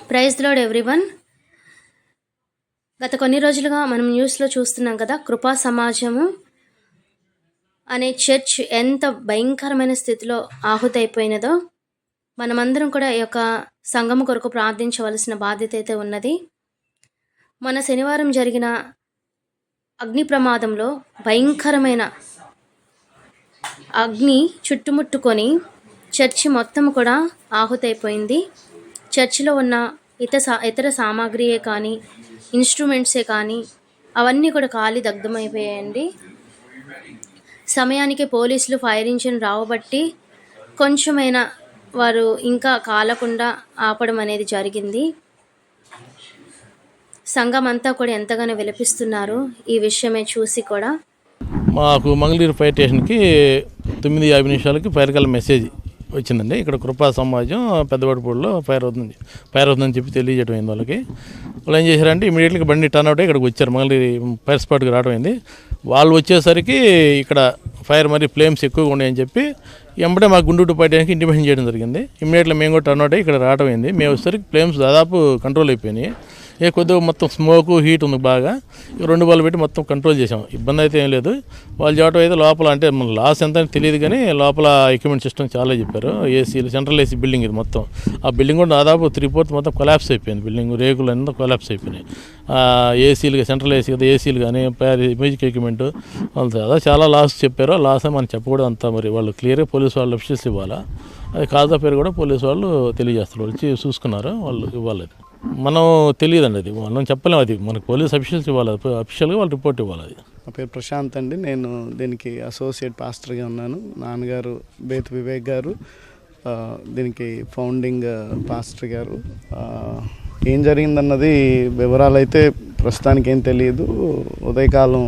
Praise lord everyone. గత కొన్ని రోజులుగా మనం న్యూస్లో చూస్తున్నాం కదా, కృపా సమాజము అనే చర్చ్ ఎంత భయంకరమైన స్థితిలో ఆహుతైపోయినదో. మనమందరం కూడా ఈ యొక్క సంఘము కొరకు ప్రార్థించవలసిన బాధ్యత అయితే ఉన్నది. మన శనివారం జరిగిన అగ్ని ప్రమాదంలో భయంకరమైన అగ్ని చుట్టుముట్టుకొని చర్చి మొత్తం కూడా ఆహుతైపోయింది. చర్చిలో ఉన్న ఇతర సామాగ్రియే కానీ, ఇన్స్ట్రుమెంట్సే కానీ అవన్నీ కూడా కాలి దగ్ధమైపోయాయండి. సమయానికి పోలీసులు ఫైర్ ఇంజిన్ రావబట్టి కొంచెమైనా వారు ఇంకా కాలకుండా ఆపడం అనేది జరిగింది. సంఘం అంతా కూడా ఎంతగానో విలపిస్తున్నారు ఈ విషయమే చూసి కూడా. మాకు మంగళగిరి ఫైర్ స్టేషన్కి 9:50 ఫైర్ కాల్ మెసేజ్ వచ్చిందండి. ఇక్కడ కృపా సమాజం పెద్దవాడిపూడిలో ఫైర్ అవుతుందని చెప్పి తెలియజేయడం అయింది వాళ్ళకి. వాళ్ళు ఏం చేశారంటే ఇమీడియట్గా బండి టర్న్ అవుట్ ఇక్కడికి వచ్చారు, మంగళగిరి ఫైర్ స్పాట్కి రావడం అయింది. వాళ్ళు వచ్చేసరికి ఇక్కడ ఫైర్ మరి ఫ్లేమ్స్ ఎక్కువగా ఉన్నాయని చెప్పి వెంబడే మాకు గుంటూరు పట్టడానికి ఇంటిమేషన్ చేయడం జరిగింది. ఇమీడియట్గా మేము కూడా టర్న్ అవుట్ అయ్యి ఇక్కడ రావడం అయింది. మేము వచ్చేసరికి ఫ్లేమ్స్ దాదాపు కంట్రోల్ అయిపోయినాయి. కొద్దిగా మొత్తం స్మోకు హీట్ ఉంది బాగా. 2 బాల్ పెట్టి మొత్తం కంట్రోల్ చేసాం. ఇబ్బంది అయితే ఏం లేదు. వాళ్ళు చెప్పడం అయితే లోపల అంటే మన లాస్ ఎంత అని తెలియదు, కానీ లోపల ఎక్విప్మెంట్ సిస్టమ్ చాలా చెప్పారు. ఏసీలు, సెంట్రల్ ఏసీ బిల్డింగ్ ఇది మొత్తం. ఆ బిల్డింగ్ కూడా దాదాపు 3/4 మొత్తం కొలాప్స్ అయిపోయింది. బిల్డింగ్ రేకులు అంతా కొలాప్స్ అయిపోయినాయి. ఏసీలు, సెంట్రల్ ఏసీ కదా, ఏసీలు కానీ మ్యూజిక్ ఎక్విప్మెంట్ వాళ్ళు అదే చాలా లాస్ చెప్పారు. లాస్ అని మనం చెప్పకూడదు అంతా. మరి వాళ్ళు క్లియర్గా పోలీసు వాళ్ళు అఫీషియల్స్ ఇవ్వాలా, అది కాదా పేరు కూడా పోలీసు వాళ్ళు తెలియజేస్తారు. వచ్చి చూసుకున్నారు, వాళ్ళు ఇవ్వాలి. మనం తెలియదండి, అది మనం చెప్పలేము. అది మనకు పోలీస్ అఫీషియల్స్ ఇవ్వాలి, అఫీషియల్గా వాళ్ళు రిపోర్ట్ ఇవ్వాలి. అది నా పేరు ప్రశాంత్ అండి. నేను దీనికి అసోసియేట్ పాస్టర్గా ఉన్నాను. నాన్నగారు బేతు వివేక్ గారు దీనికి ఫౌండింగ్ పాస్టర్ గారు. ఏం జరిగిందన్నది వివరాలు అయితే ప్రస్తుతానికి ఏం తెలియదు. ఉదయకాలం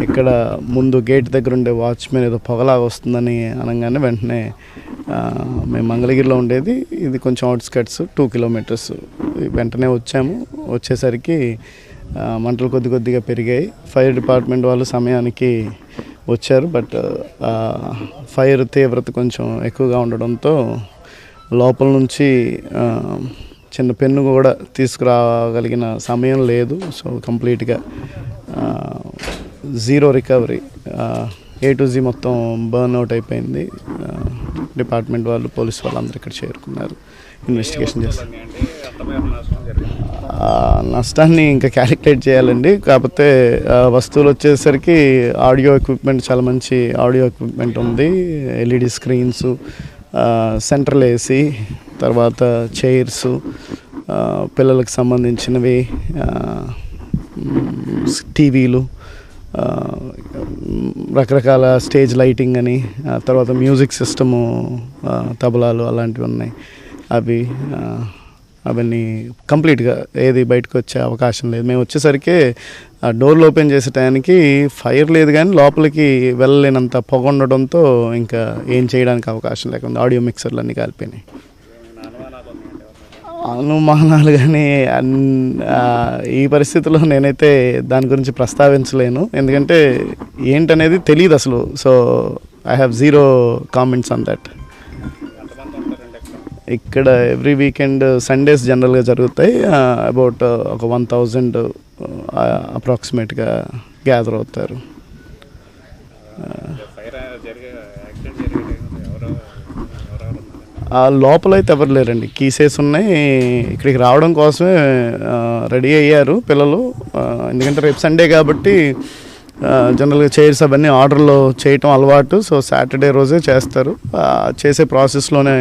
ఇక్కడ ముందు గేట్ దగ్గర ఉండే వాచ్మెన్ ఏదో పొగలాగా వస్తుందని అనగానే వెంటనే మేము మంగళగిరిలో ఉండేది, ఇది కొంచెం అవుట్స్కట్స్ 2 కిలోమీటర్స్, వెంటనే వచ్చేసరికి మంటలు కొద్దిగా పెరిగాయి. ఫైర్ డిపార్ట్మెంట్ వాళ్ళు సమయానికి వచ్చారు. బట్ ఫైర్ తీవ్రత కొంచెం ఎక్కువగా ఉండడంతో లోపల నుంచి చిన్న పెన్ను కూడా తీసుకురాగలిగిన సమయం లేదు. సో కంప్లీట్గా zero recovery, A to Z మొత్తం బర్న్ అవుట్ అయిపోయింది. డిపార్ట్మెంట్ వాళ్ళు, పోలీస్ వాళ్ళు అందరూ ఇక్కడ చేరుకున్నారు, ఇన్వెస్టిగేషన్ చేస్తారు. నష్టాన్ని ఇంకా క్యాలిక్యులేట్ చేయాలండి. కాకపోతే వస్తువులు వచ్చేసరికి ఆడియో ఎక్విప్మెంట్, చాలా మంచి ఆడియో ఎక్విప్మెంట్ ఉంది. LED స్క్రీన్స్, సెంట్రల్ ఏసీ, తర్వాత చైర్స్, పిల్లలకు సంబంధించినవి, టీవీలు, రకరకాల స్టేజ్ లైటింగ్ అని, తర్వాత మ్యూజిక్ సిస్టము, తబలాలు అలాంటివి ఉన్నాయి. అవన్నీ కంప్లీట్గా ఏది బయటకు వచ్చే అవకాశం లేదు. మేము వచ్చేసరికి డోర్లు ఓపెన్ చేసే టైంకి ఫైర్ లేదు, కానీ లోపలికి వెళ్ళలేనంత పొగ ఉండడంతో ఇంకా ఏం చేయడానికి అవకాశం లేకుండా ఆడియో మిక్సర్లు అన్నీ కాలిపోయినాయి. అనుమానాలు కానీ ఈ పరిస్థితిలో నేనైతే దాని గురించి ప్రస్తావించలేను, ఎందుకంటే ఏంటనేది తెలియదు అసలు. So I have zero comments on that. ఇక్కడ ఎవ్రీ వీకెండ్ సండేస్ జనరల్గా జరుగుతాయి. అబౌట్ ఒక 1000 అప్రాక్సిమేట్గా గ్యాదర్ అవుతారు. లోపల అయితే ఎవరు లేరండి, కీసెస్ ఉన్నాయి. ఇక్కడికి రావడం కోసమే రెడీ అయ్యారు పిల్లలు, ఎందుకంటే రేపు సండే కాబట్టి జనరల్గా చైర్స్ అవన్నీ ఆర్డర్లో చేయటం అలవాటు. సో సాటర్డే రోజే చేస్తారు. చేసే ప్రాసెస్లోనే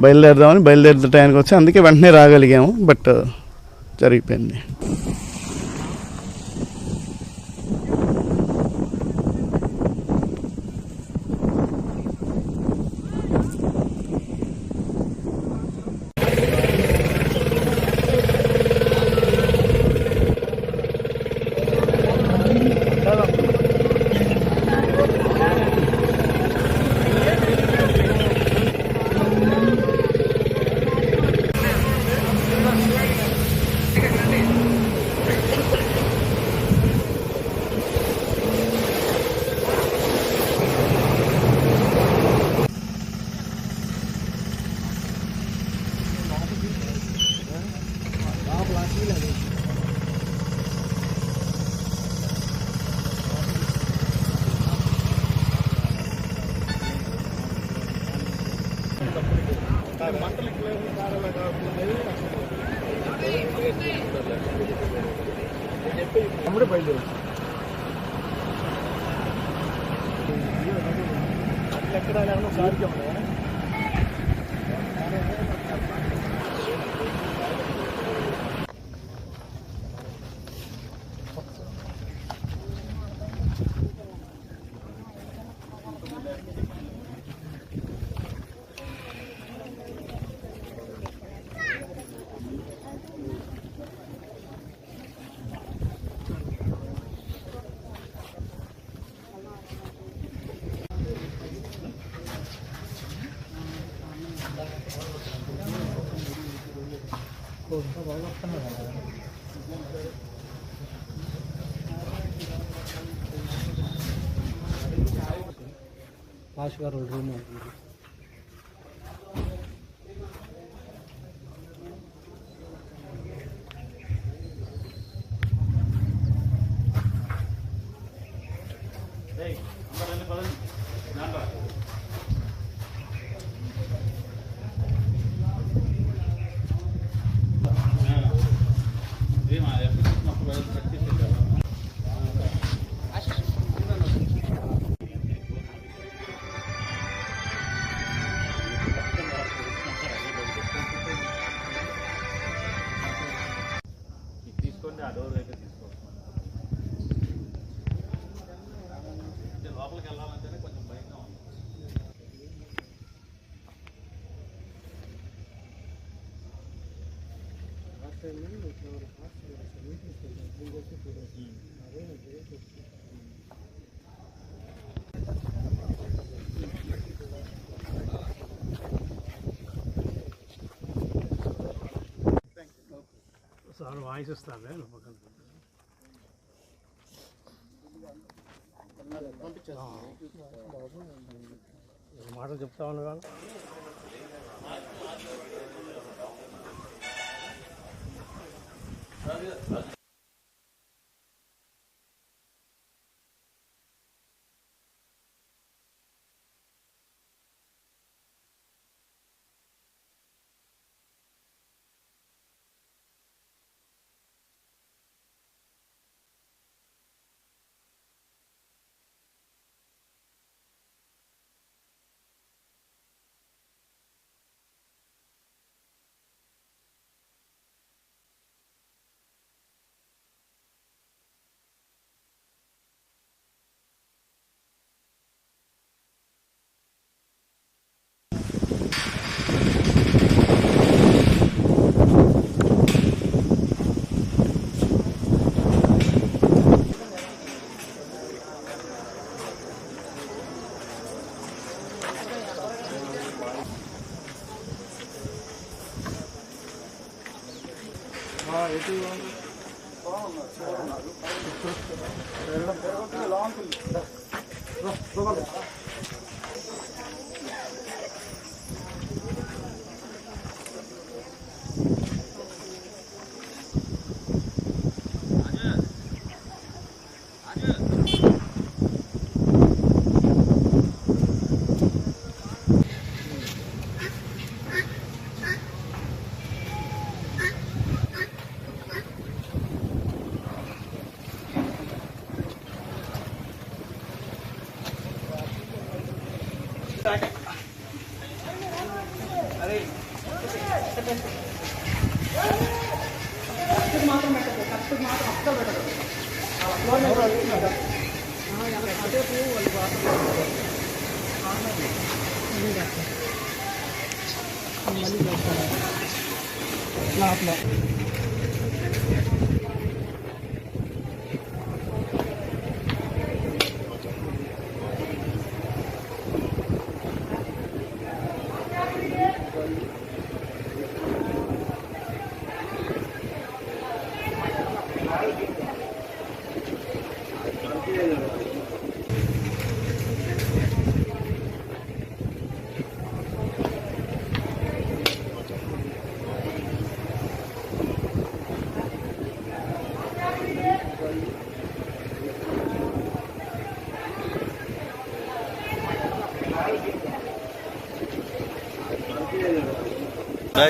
బయలుదేరే టైంకి వచ్చి అందుకే వెంటనే రాగలిగాము. బట్ జరిగిపోయింది. భాష గారు రూమ్ తీసుకోండి, ఆ డోర్ అయితే తీసుకోండి. లోపలికి వెళ్ళాలంటేనే కొంచెం భయంగా ఉంది. సార్ వాయిస్ ఇస్తారే మాటలు చెప్తా ఉన్నా.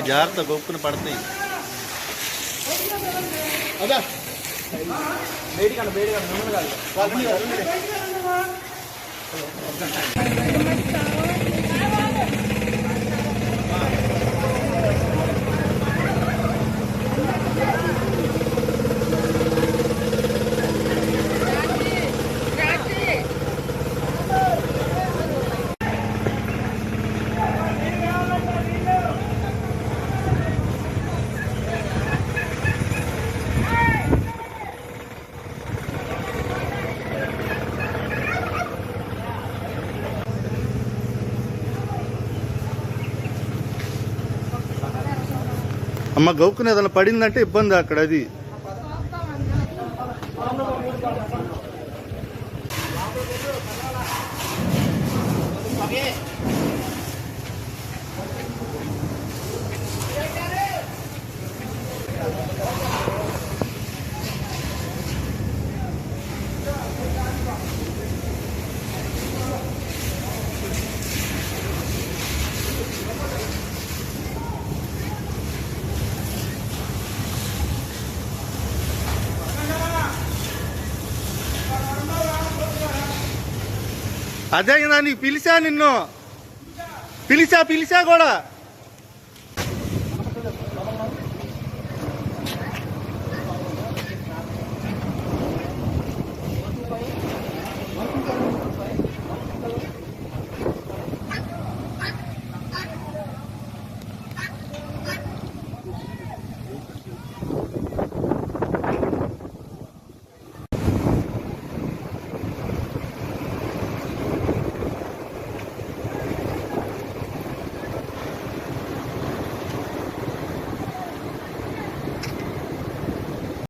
జాగ్రత్త గొప్పని పడతాయి. అమ్మ గౌక్కుని ఏదైనా పడిందంటే ఇబ్బంది అక్కడ అది. అదే కదా నీకు పిలిచా, నిన్ను పిలిచా కూడా.